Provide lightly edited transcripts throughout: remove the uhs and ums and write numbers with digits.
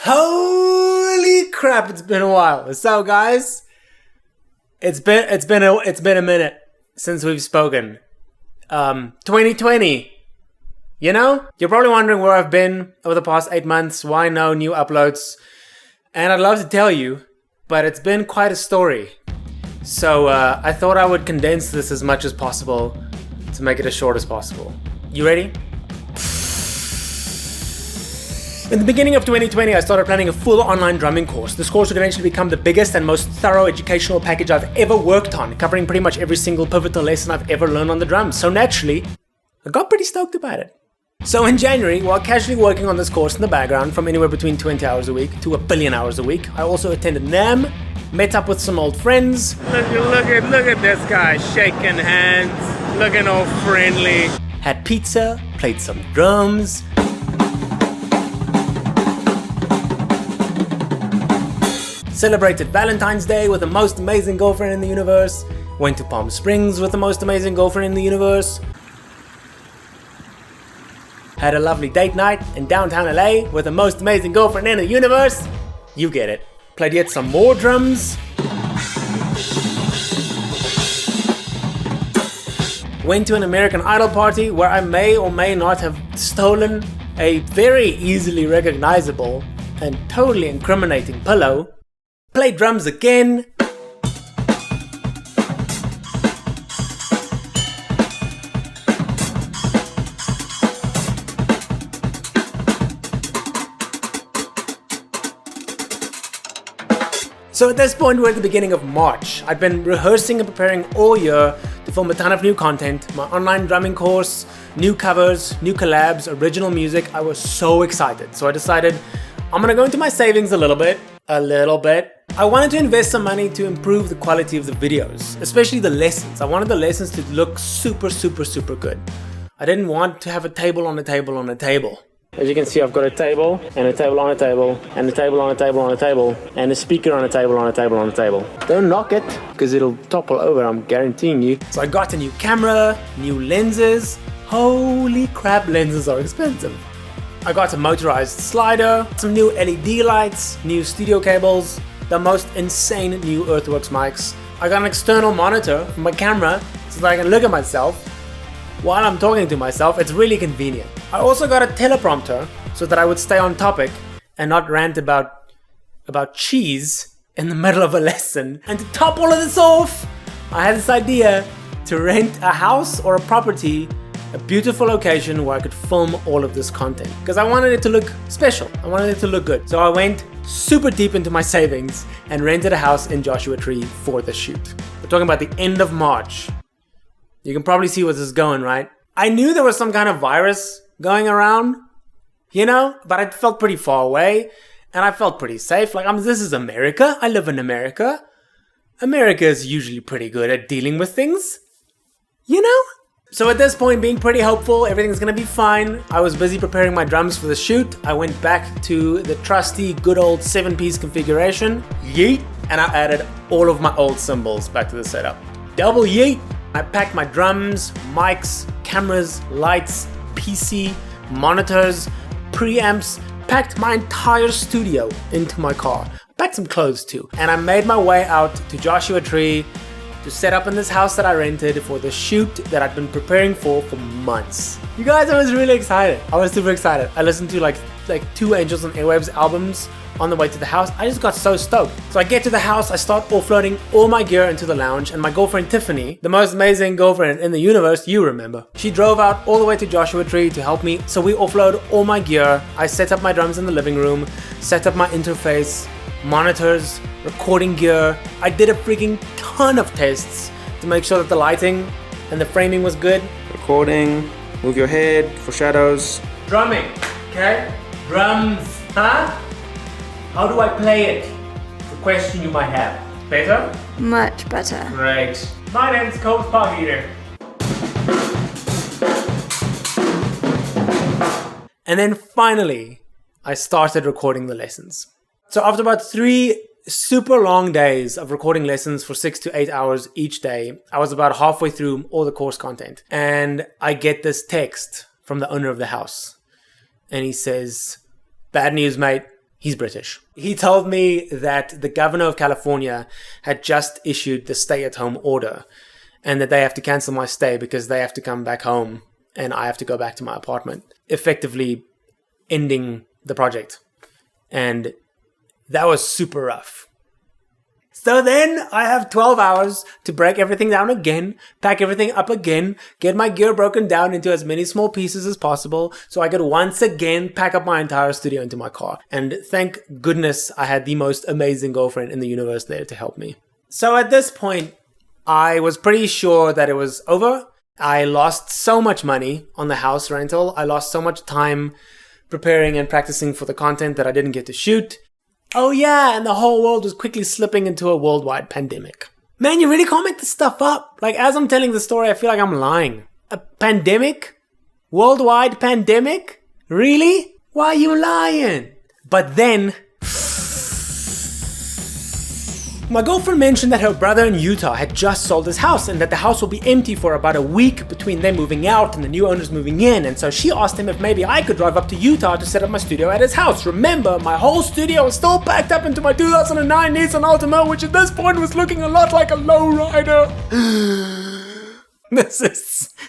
Holy crap, it's been a while. So guys, it's been a minute since we've spoken. 2020. You know? You're probably wondering where I've been over the past 8 months, why no new uploads. And I'd love to tell you, but it's been quite a story. So I thought I would condense this as much as possible to make it as short as possible. You ready? In the beginning of 2020, I started planning a full online drumming course. This course would eventually become the biggest and most thorough educational package I've ever worked on, covering pretty much every single pivotal lesson I've ever learned on the drums. So naturally, I got pretty stoked about it. So in January, while casually working on this course in the background from anywhere between 20 hours a week to 1 billion hours a week, I also attended NAMM, met up with some old friends. Look at this guy shaking hands, looking all friendly. Had pizza, played some drums. Celebrated Valentine's Day with the most amazing girlfriend in the universe. Went to Palm Springs with the most amazing girlfriend in the universe. Had a lovely date night in downtown LA with the most amazing girlfriend in the universe. You get it. Played yet some more drums. Went to an American Idol party where I may or may not have stolen a very easily recognizable and totally incriminating pillow. Played drums again. So at this point, we're at the beginning of March. I'd been rehearsing and preparing all year to film a ton of new content, my online drumming course, new covers, new collabs, original music. I was so excited. So I decided I'm gonna go into my savings a little bit. I wanted to invest some money to improve the quality of the videos, especially the lessons. I wanted the lessons to look super good. I didn't want to have a table on a table on a table. As you can see, I've got a table, and a table on a table, and a table on a table on a table, and a speaker on a table on a table on a table. Don't knock it, because it'll topple over, I'm guaranteeing you. So I got a new camera, new lenses. Holy crap, lenses are expensive. I got a motorized slider, some new LED lights, new studio cables, the most insane new Earthworks mics. I got an external monitor for my camera so that I can look at myself while I'm talking to myself. It's really convenient. I also got a teleprompter so that I would stay on topic and not rant about cheese in the middle of a lesson. And to top all of this off, I had this idea to rent a house or a property, a beautiful location where I could film all of this content because I wanted it to look special. I wanted it to look good. So I went super deep into my savings and rented a house in Joshua Tree for the shoot. We're talking about the end of March. You can probably see where this is going, right? I knew there was some kind of virus going around, you know, but I felt pretty far away and I felt pretty safe. Like, this is America. I live in America. America is usually pretty good at dealing with things, you know? So at this point, being pretty hopeful, everything's gonna be fine. I was busy preparing my drums for the shoot. I went back to the trusty good old 7-piece configuration, yeet, and I added all of my old cymbals back to the setup. Double yeet. I packed my drums, mics, cameras, lights, PC, monitors, preamps, packed my entire studio into my car. Packed some clothes too. And I made my way out to Joshua Tree to set up in this house that I rented for the shoot that I'd been preparing for months. You guys, I was really excited. I was super excited. I listened to like 2 Angels and Airwaves albums on the way to the house. I just got so stoked. So I get to the house, I start offloading all my gear into the lounge, and my girlfriend Tiffany, the most amazing girlfriend in the universe, you remember, she drove out all the way to Joshua Tree to help me. So we offload all my gear. I set up my drums in the living room, set up my interface, monitors, recording gear. I did a freaking ton of tests to make sure that the lighting and the framing was good. Recording, move your head for shadows. Drumming, okay? Drums, huh? How do I play it? It's a question you might have. Better? Much better. Great. My name's Coach Pog Eater. And then finally, I started recording the lessons. So after about 3 super long days of recording lessons for 6 to 8 hours each day, I was about halfway through all the course content. And I get this text from the owner of the house. And he says, "Bad news, mate. He's British. He told me that the governor of California had just issued the stay-at-home order and that they have to cancel my stay because they have to come back home and I have to go back to my apartment, effectively ending the project. And that was super rough. So then I have 12 hours to break everything down again, pack everything up again, get my gear broken down into as many small pieces as possible so I could once again pack up my entire studio into my car. And thank goodness I had the most amazing girlfriend in the universe there to help me. So at this point, I was pretty sure that it was over. I lost so much money on the house rental. I lost so much time preparing and practicing for the content that I didn't get to shoot. Oh yeah, and the whole world was quickly slipping into a worldwide pandemic. Man, you really can't make this stuff up. Like, as I'm telling the story, I feel like I'm lying. A pandemic? Worldwide pandemic? Really? Why are you lying? But then, my girlfriend mentioned that her brother in Utah had just sold his house and that the house will be empty for about a week between them moving out and the new owners moving in. And so she asked him if maybe I could drive up to Utah to set up my studio at his house. Remember, my whole studio was still packed up into my 2009 Nissan Altima, which at this point was looking a lot like a lowrider. This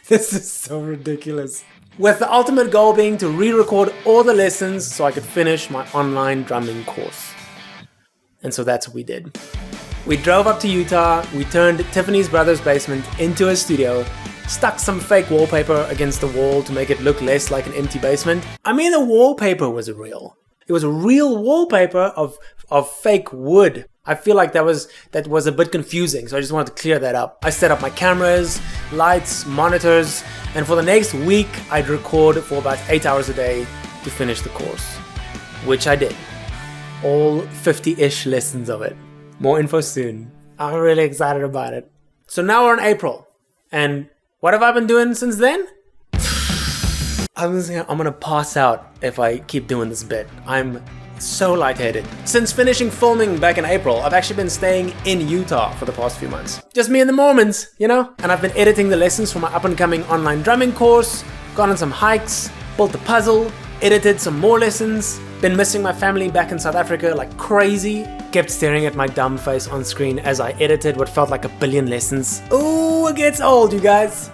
is so ridiculous. With the ultimate goal being to re-record all the lessons so I could finish my online drumming course. And so that's what we did. We drove up to Utah, we turned Tiffany's brother's basement into a studio, stuck some fake wallpaper against the wall to make it look less like an empty basement. I mean, the wallpaper was real. It was a real wallpaper of fake wood. I feel like that was a bit confusing, so I just wanted to clear that up. I set up my cameras, lights, monitors, and for the next week, I'd record for about 8 hours a day to finish the course, which I did. All 50-ish lessons of it. More info soon. I'm really excited about it. So now we're in April. And what have I been doing since then? I'm gonna pass out if I keep doing this bit. I'm so lightheaded. Since finishing filming back in April, I've actually been staying in Utah for the past few months. Just me and the Mormons, you know? And I've been editing the lessons for my up-and-coming online drumming course, gone on some hikes, built a puzzle, edited some more lessons, been missing my family back in South Africa like crazy, kept staring at my dumb face on screen as I edited what felt like a billion lessons. Ooh, it gets old, you guys.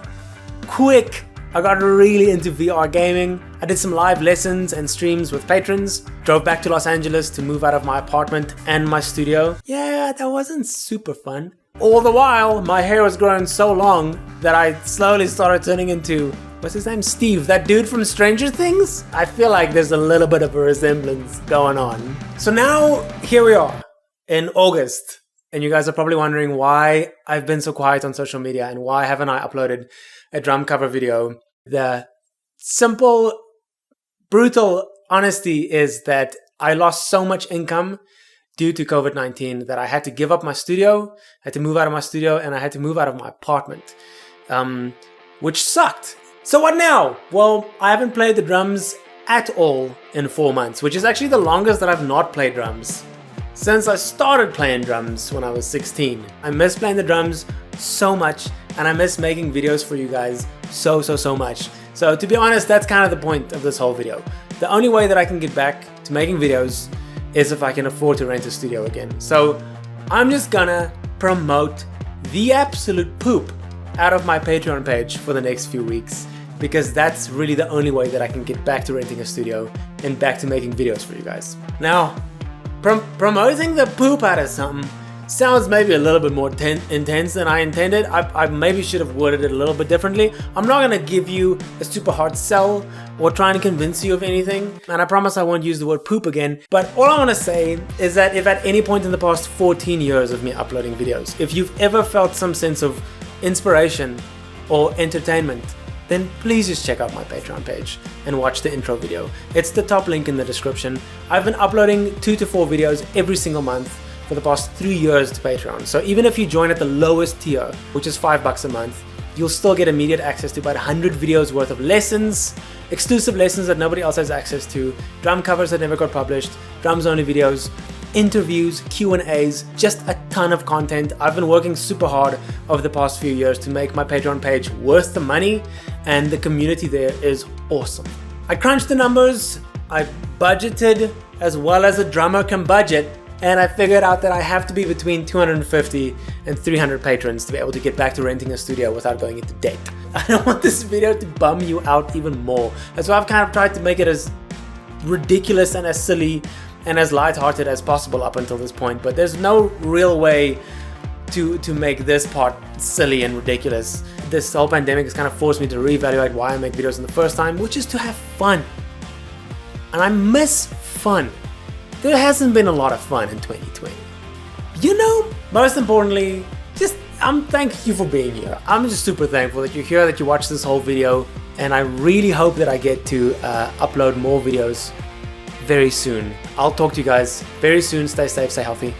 Quick. I got really into VR gaming. I did some live lessons and streams with patrons, drove back to Los Angeles to move out of my apartment and my studio. Yeah, that wasn't super fun. All the while, my hair was growing so long that I slowly started turning into, what's his name? Steve, that dude from Stranger Things? I feel like there's a little bit of a resemblance going on. So now, here we are in August. And you guys are probably wondering why I've been so quiet on social media and why haven't I uploaded a drum cover video. The simple, brutal honesty is that I lost so much income due to COVID-19 that I had to give up my studio, had to move out of my studio, and I had to move out of my apartment, which sucked. So what now? Well, I haven't played the drums at all in 4 months, which is actually the longest that I've not played drums since I started playing drums when I was 16. I miss playing the drums so much, and I miss making videos for you guys so much. So to be honest, that's kind of the point of this whole video. The only way that I can get back to making videos is if I can afford to rent a studio again. So I'm just gonna promote the absolute poop out of my Patreon page for the next few weeks, because that's really the only way that I can get back to renting a studio and back to making videos for you guys. Now, promoting the poop out of something sounds maybe a little bit more intense than I intended. I maybe should have worded it a little bit differently. I'm not gonna give you a super hard sell or trying to convince you of anything, and I promise I won't use the word poop again. But all I wanna say is that if at any point in the past 14 years of me uploading videos, if you've ever felt some sense of inspiration or entertainment, then please just check out my Patreon page and watch the intro video. It's the top link in the description. I've been uploading 2 to 4 videos every single month for the past 3 years to Patreon. So even if you join at the lowest tier, which is $5 a month, you'll still get immediate access to about 100 videos worth of lessons, exclusive lessons that nobody else has access to, drum covers that never got published, drums only videos, interviews, Q&As, just a ton of content. I've been working super hard over the past few years to make my Patreon page worth the money, and the community there is awesome. I crunched the numbers. I budgeted as well as a drummer can budget, and I figured out that I have to be between 250 and 300 patrons to be able to get back to renting a studio without going into debt. I don't want this video to bum you out even more. That's why I've kind of tried to make it as ridiculous and as silly and as lighthearted as possible up until this point, but there's no real way to make this part silly and ridiculous. This whole pandemic has kind of forced me to reevaluate why I make videos in the first time, which is to have fun. And I miss fun. There hasn't been a lot of fun in 2020. You know, most importantly, thank you for being here. I'm just super thankful that you're here, that you watched this whole video, and I really hope that I get to upload more videos very soon. I'll talk to you guys very soon. Stay safe, stay healthy.